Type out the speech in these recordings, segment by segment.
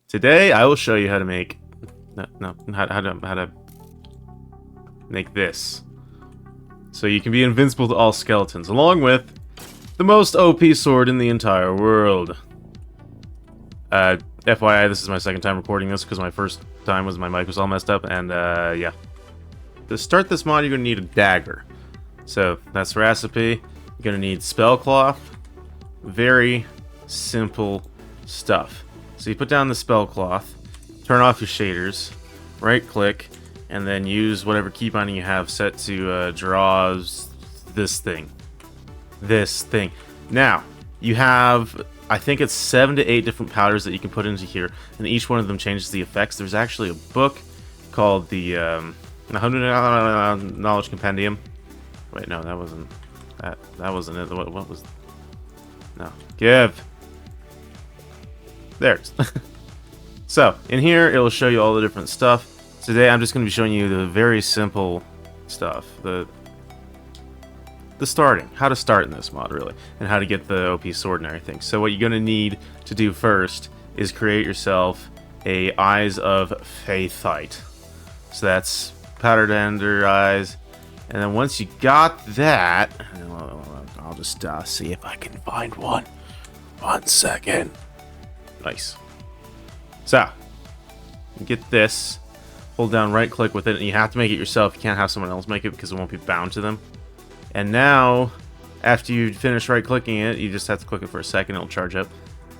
Today I will show you how to make how to make this. So you can be invincible to all skeletons, along with the most OP sword in the entire world. FYI, this is my second time recording this because my first time was my mic was all messed up, and yeah. To start this mod, you're gonna need a dagger. So that's the recipe. You're gonna need spellcloth. Very simple stuff. So you put down the spellcloth, turn off your shaders, right click, and then use whatever key binding you have set to draw this thing. Now, you have, I think it's 7 to 8 different powders that you can put into here, and each one of them changes the effects. There's actually a book called the Knowledge Compendium. Wait, no, that wasn't it. What was? No, give. There it is. So, in here, it'll show you all the different stuff. Today, I'm just going to be showing you the very simple stuff. The starting. How to start in this mod, really. And how to get the OP sword and everything. So, what you're going to need to do first is create yourself a Eyes of Faithite. So, that's powdered ender eyes. And then once you got that, I'll just see if I can find one. 1 second. Nice. So, you get this, hold down right click with it, and you have to make it yourself. You can't have someone else make it because it won't be bound to them. And now, after you finish right clicking it, you just have to click it for a second, it'll charge up.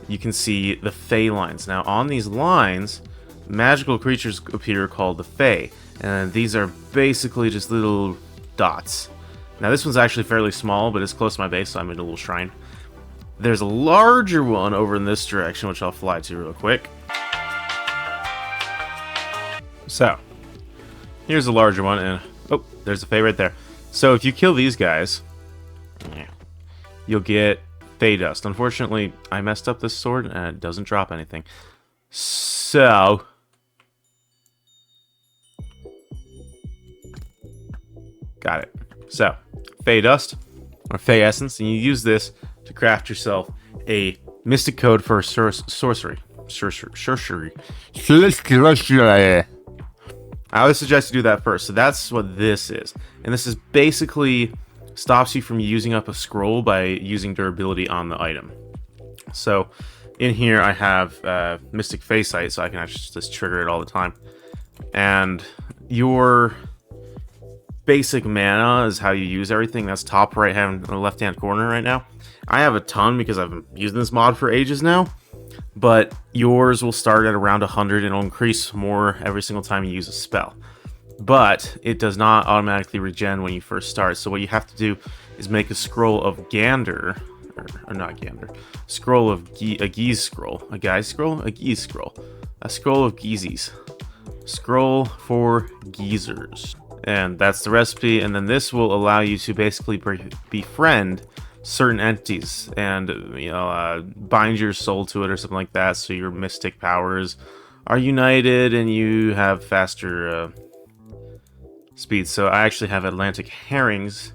You can see the Fey lines. Now, on these lines, magical creatures appear called the Fey, and these are basically just little dots. Now, this one's actually fairly small, but it's close to my base, so I'm in a little shrine. There's a larger one over in this direction, which I'll fly to real quick. So, here's a larger one, and oh, there's a Fey right there. So if you kill these guys, you'll get Fey dust. Unfortunately, I messed up this sword, and it doesn't drop anything. So, got it. So, Fey dust, or Fey Essence, and you use this to craft yourself a mystic code for sorcery. I always suggest you do that first. So that's what this is. And this is basically stops you from using up a scroll by using durability on the item. So in here I have Mystic Faithite, so I can actually just trigger it all the time. And your basic mana is how you use everything. That's top right hand left hand corner right now. I have a ton because I've been using this mod for ages now. But yours will start at around 100 and it'll increase more every single time you use a spell. But it does not automatically regen when you first start. So what you have to do is make a scroll of Gander, or not Gander, scroll of a Geese scroll, a Guy's scroll, a Geese scroll, a scroll of Geezies, scroll for geezers, and that's the recipe. And then this will allow you to basically befriend certain entities and bind your soul to it or something like that, so your mystic powers are united and you have faster speed. So I actually have Atlantic herrings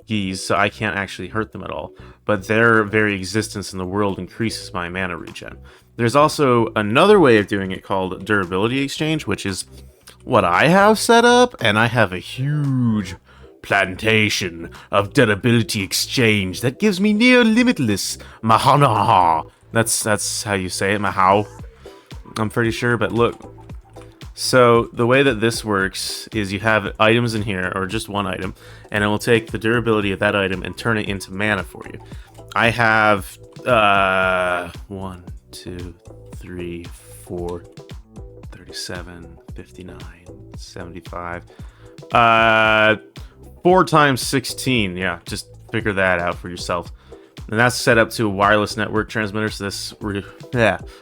geese, so I can't actually hurt them at all, but their very existence in the world increases my mana regen. There's also another way of doing it called durability exchange, which is what I have set up, and I have a huge plantation of durability exchange that gives me near limitless mahana. That's how you say it, mahou. I'm pretty sure, but look. So the way that this works is you have items in here, or just one item, and it will take the durability of that item and turn it into mana for you. I have 1, 2, 3, 4, 37, 59, 75. 4 times 16, yeah, just figure that out for yourself. And that's set up to a wireless network transmitter, so this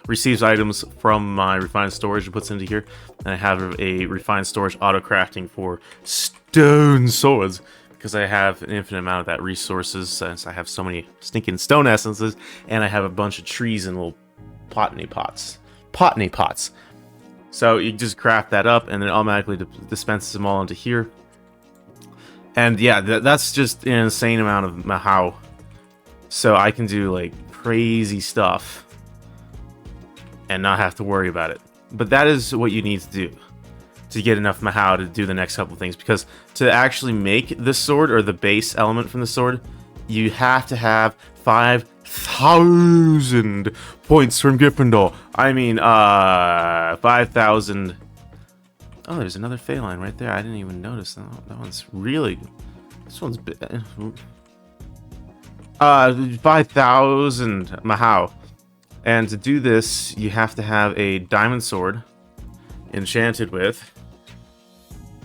receives items from my refined storage and puts into here. And I have a refined storage auto crafting for stone swords, because I have an infinite amount of that resources, since I have so many stinking stone essences, and I have a bunch of trees in little potany pots. So you just craft that up, and it automatically dispenses them all into here. And yeah, that's just an insane amount of mahou. So I can do like crazy stuff and not have to worry about it. But that is what you need to do to get enough mahou to do the next couple things, because to actually make this sword, or the base element from the sword, you have to have 5,000 points from Gryffindor. I mean, 5,000. Oh, there's another Fey line right there. I didn't even notice. That one's really. This one's 5,000 mahou. And to do this, you have to have a diamond sword enchanted with.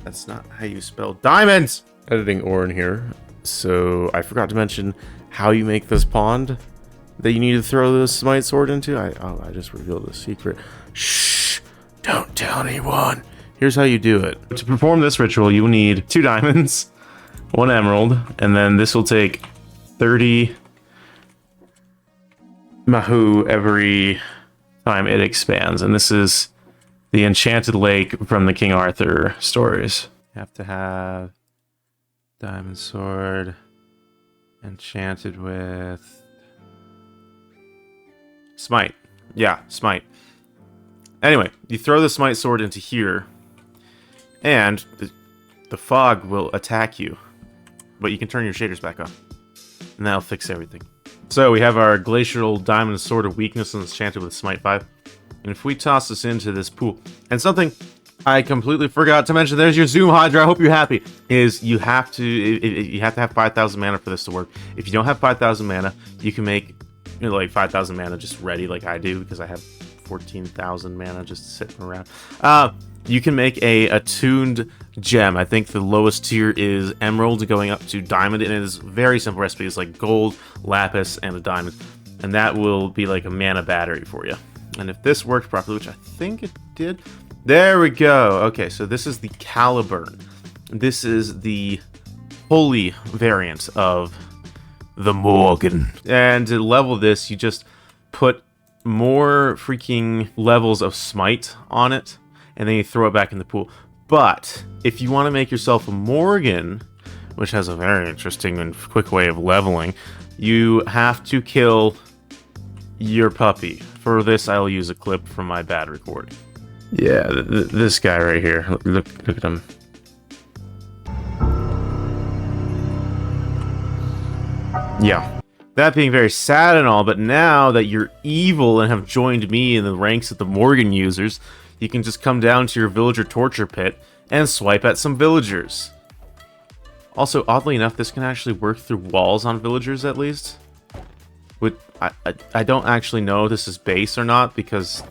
That's not how you spell diamonds. Editing Orin here. So I forgot to mention how you make this pond that you need to throw the smite sword into. I just revealed a secret. Shh! Don't tell anyone. Here's how you do it. To perform this ritual, you will need 2 diamonds, 1 emerald, and then this will take 30 mahou every time it expands. And this is the Enchanted Lake from the King Arthur stories. You have to have diamond sword enchanted with smite. Yeah, smite. Anyway, you throw the smite sword into here, and the fog will attack you. But you can turn your shaders back on, and that'll fix everything. So we have our glacial diamond sword of weakness and enchanted with smite 5. And if we toss this into this pool, and something I completely forgot to mention, there's your Zoom Hydra, I hope you're happy, is you have to have 5,000 mana for this to work. If you don't have 5,000 mana, you can make, you know, like 5,000 mana just ready like I do, because I have 14,000 mana just sitting around. You can make a attuned gem. I think the lowest tier is emerald going up to diamond, and it is very simple recipe. It's like gold, lapis, and a diamond. And that will be like a mana battery for you. And if this worked properly, which I think it did, there we go. Okay, so this is the Calibur. This is the holy variant of the Morgan. And to level this, you just put more freaking levels of smite on it, and then you throw it back in the pool. But if you want to make yourself a Morgan, which has a very interesting and quick way of leveling, you have to kill your puppy. For this, I'll use a clip from my bad recording. Yeah, this guy right here. Look at him. Yeah. That being very sad and all, but now that you're evil and have joined me in the ranks of the Morgan users, you can just come down to your villager torture pit and swipe at some villagers. Also, oddly enough, this can actually work through walls on villagers, at least. I don't actually know if this is base or not, because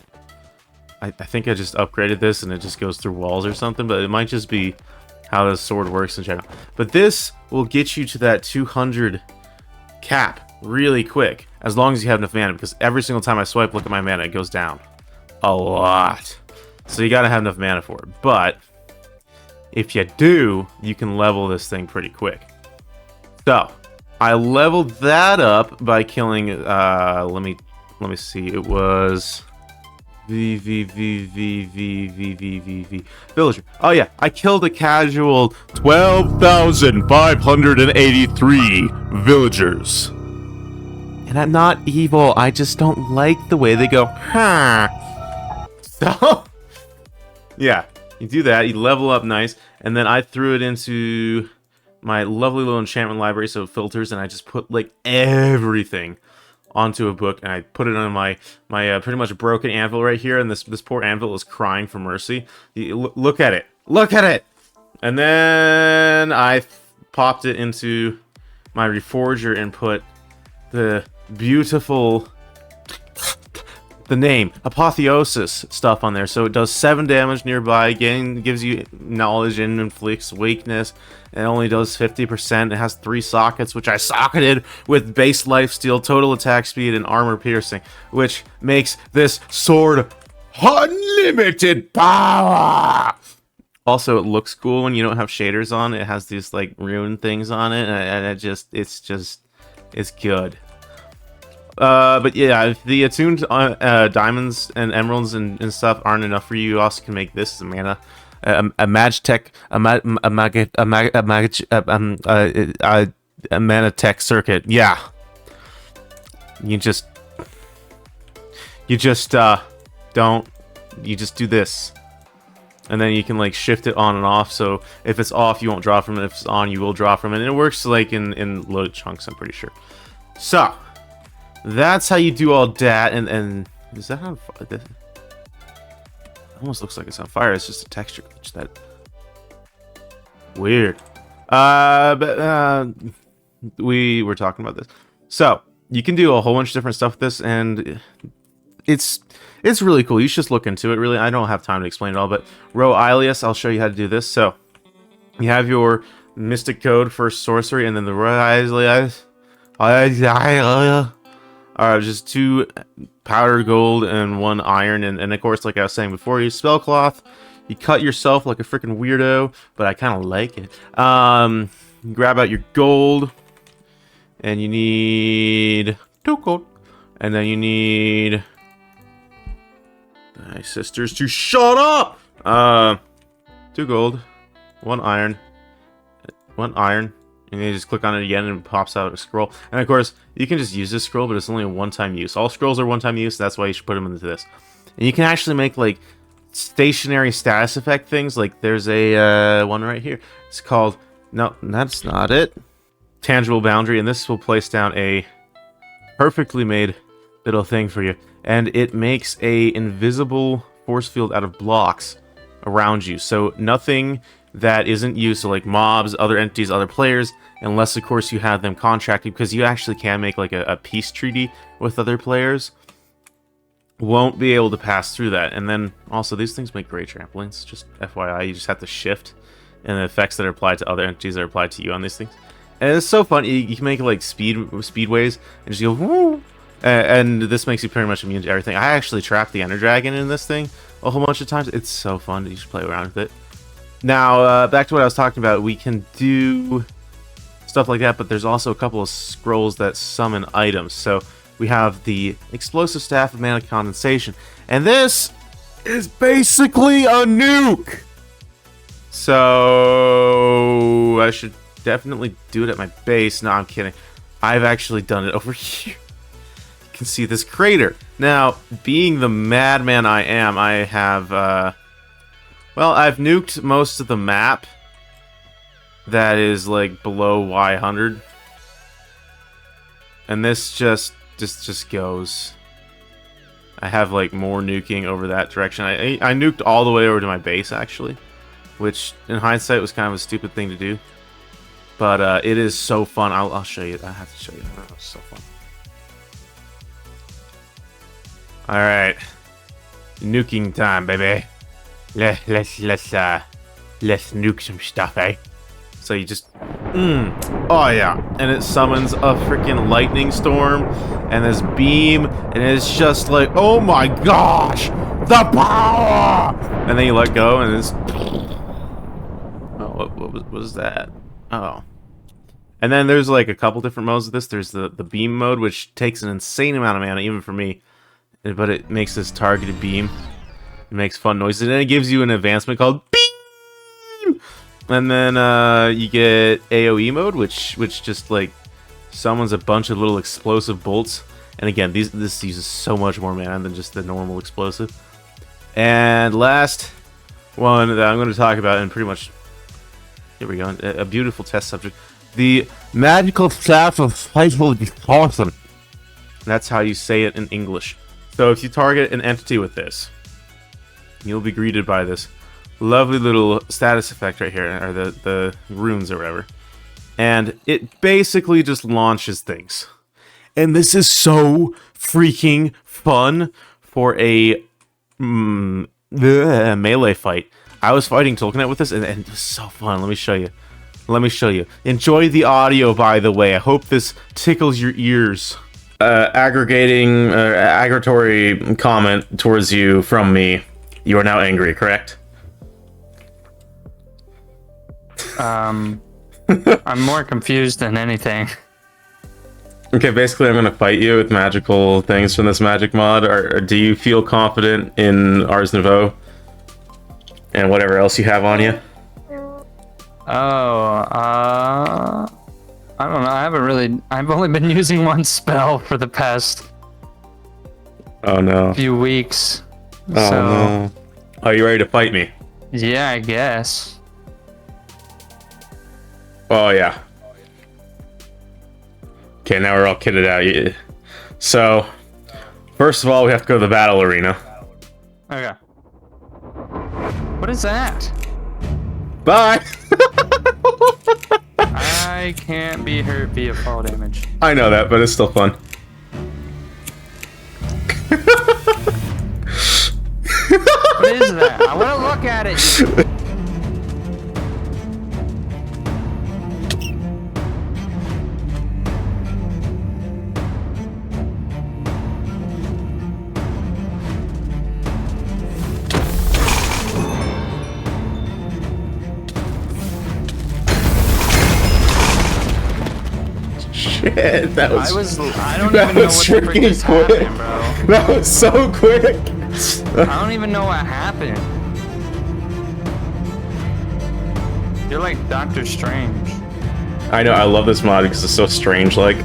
I think I just upgraded this and it just goes through walls or something, but it might just be how this sword works in general. But this will get you to that 200 cap really quick, as long as you have enough mana, because every single time I swipe, look at my mana, it goes down a lot. So you gotta have enough mana for it. But if you do, you can level this thing pretty quick. So I leveled that up by killing let me see, it was villager. Oh yeah, I killed a casual 12,583 villagers. And I'm not evil, I just don't like the way they go, huh. So, yeah, you do that, you level up nice, and then I threw it into my lovely little enchantment library, so it filters, and I just put, like, everything onto a book, and I put it on my pretty much broken anvil right here, and this poor anvil is crying for mercy. Look at it. Look at it! And then I popped it into my reforger and put the beautiful, the name, apotheosis stuff on there. So it does 7 damage nearby, again, gives you knowledge and inflicts weakness. It only does 50%. It has 3 sockets, which I socketed with base lifesteal, total attack speed, and armor piercing, which makes this sword unlimited power! Also, it looks cool when you don't have shaders on. It has these, like, rune things on it, and it's good. But yeah, if the attuned diamonds and emeralds and stuff aren't enough for you, you also can make this as a mana, a magitech, a mana tech circuit. Yeah, you just don't. You just do this. And then you can like shift it on and off, so if it's off you won't draw from it, if it's on you will draw from it, and it works like in loaded chunks, I'm pretty sure. So that's how you do all that. And is that on fire? It almost looks like it's on fire. It's just a texture glitch. That weird. We were talking about this, so you can do a whole bunch of different stuff with this, and it's really cool. You should just look into it. Really, I don't have time to explain it all, but row alias, I'll show you how to do this. So you have your mystic code for sorcery, and then the row alias are just 2 powdered gold and 1 iron, and of course, like I was saying before, you spell cloth. You cut yourself like a freaking weirdo, but I kind of like it. You grab out your gold, and you need 2 gold, and then you need my sisters to shut up. 2 gold, 1 iron, and you just click on it again and it pops out a scroll. And of course, you can just use this scroll, but it's only a one-time use. All scrolls are one-time use. That's why you should put them into this. And you can actually make like stationary status effect things. Like there's a one right here. It's called, no, that's not it. Tangible boundary, and this will place down a perfectly made little thing for you. And it makes a invisible force field out of blocks around you. So nothing that isn't used, so like mobs, other entities, other players, unless of course you have them contracted, because you actually can make like a peace treaty with other players, won't be able to pass through that. And then also these things make great trampolines, just FYI. You just have to shift, and the effects that are applied to other entities are applied to you on these things. And it's so fun. You can make like speedways and just go woo. And this makes you pretty much immune to everything. I actually trapped the Ender Dragon in this thing a whole bunch of times. It's so fun. You should play around with it. Now, back to what I was talking about. We can do stuff like that, but there's also a couple of scrolls that summon items. So we have the Explosive Staff of Mana Condensation. And this is basically a nuke! So I should definitely do it at my base. No, I'm kidding. I've actually done it over here. You can see this crater. Now, being the madman I am, I have, well, I've nuked most of the map that is, like, below Y100. And this just goes. I have, like, more nuking over that direction. I nuked all the way over to my base, actually. Which, in hindsight, was kind of a stupid thing to do. But it is so fun. I'll show you. I have to show you. Oh, it's so fun. Alright. Nuking time, baby. Let's nuke some stuff, eh? So you just... Oh, yeah. And it summons a freaking lightning storm and this beam, and it's just like, oh my gosh! The power! And then you let go, and it's... Oh, what was that? Oh. And then there's like a couple different modes of this. There's the beam mode, which takes an insane amount of mana, even for me. But it makes this targeted beam. It makes fun noises. And then it gives you an advancement called beam! And then you get AoE mode, which just like summons a bunch of little explosive bolts. And again, this uses so much more mana than just the normal explosive. And last one that I'm going to talk about, and pretty much... Here we go. A beautiful test subject. The Magical Staff of Spiteful Distortion. That's how you say it in English. So if you target an entity with this, you'll be greeted by this lovely little status effect right here, or the runes or whatever. And it basically just launches things. And this is so freaking fun for a melee fight. I was fighting Tolkien with this, and it was so fun. Let me show you. Let me show you. Enjoy the audio, by the way. I hope this tickles your ears. Aggregatory comment towards you from me. You are now angry, correct? I'm more confused than anything. Okay, basically I'm going to fight you with magical things from this magic mod. Or do you feel confident in Ars Nouveau? And whatever else you have on you? Oh, I don't know. I've only been using one spell for the past few weeks. Oh, So, no. Are you ready to fight me? yeah, I guess. Oh, yeah. Okay, now we're all kitted out. Yeah. So, first of all, we have to go to the battle arena. Okay. What is that? Bye! I can't be hurt via fall damage. I know that, but it's still fun. What is that? I want to look at it. Shit, that was... I don't that even know was what the frick freaking just quick. happened, bro. That was so quick. I don't even know what happened. You're like Doctor Strange. I know, I love this mod because it's so strange, like.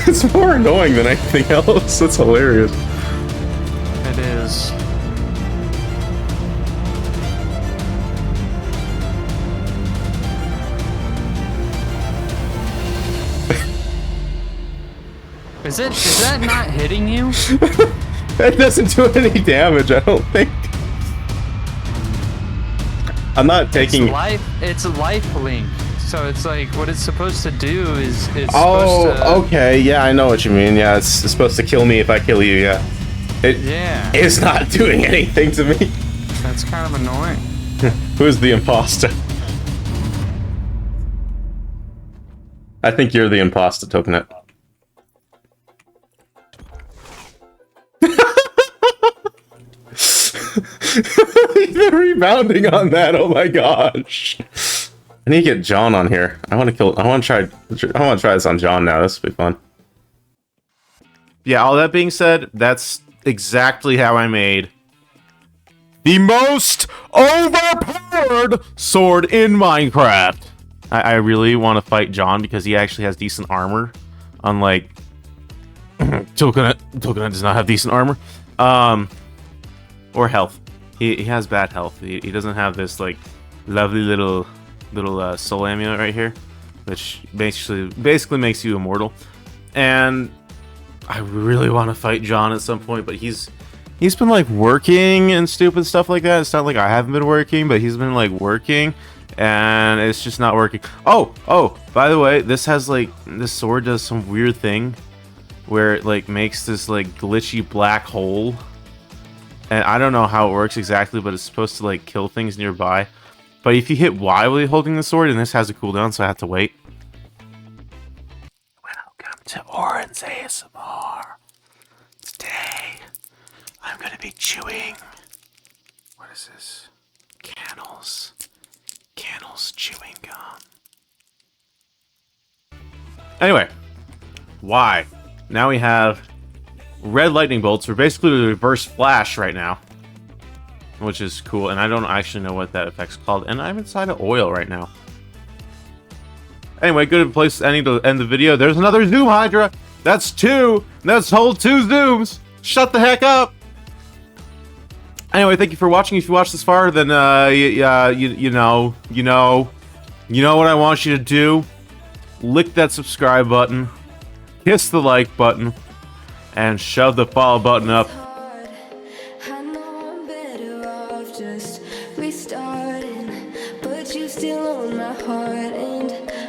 It's more annoying than anything else. That's hilarious. It is. Is that not hitting you? It doesn't do any damage, I don't think. I'm not taking... It's life link. So it's like, what it's supposed to do is it's Oh, supposed to... okay, yeah, I know what you mean. Yeah, it's supposed to kill me if I kill you, yeah. Yeah. It's not doing anything to me. That's kind of annoying. Who's the imposter? I think you're the imposter, Tokenet. They're rebounding on that, oh my gosh. I need to get John on here. I want to try this on John now. This will be fun. Yeah, all that being said, that's exactly how I made the most overpowered sword in Minecraft. I really want to fight John because he actually has decent armor. Unlike Tokenet does not have decent armor. Or health. He has bad health. He doesn't have this like lovely little soul amulet right here, which basically makes you immortal. And I really want to fight John at some point, but he's been like working and stupid stuff like that. It's not like I haven't been working, but he's been like working, and it's just not working. Oh, by the way, this sword does some weird thing where it like makes this like glitchy black hole. And I don't know how it works exactly, but it's supposed to like kill things nearby. But if you hit Y while you're holding the sword, and this has a cooldown, so I have to wait. Welcome to Oran's ASMR. Today, I'm gonna be chewing. What is this? Cannels chewing gum. Anyway, Y. Now we have red lightning bolts. We're basically the reverse flash right now, which is cool, and I don't actually know what that effect's called, and I'm inside of oil right now. Anyway, good place to end the video. There's another Zoom Hydra. That's two. Let's hold 2 Zooms. Shut the heck up. Anyway, thank you for watching. If you watched this far, then you know what I want you to do. Lick that subscribe button, kiss the like button, and shove the follow button up. I know I'm better off just restarting, but you still own my heart, and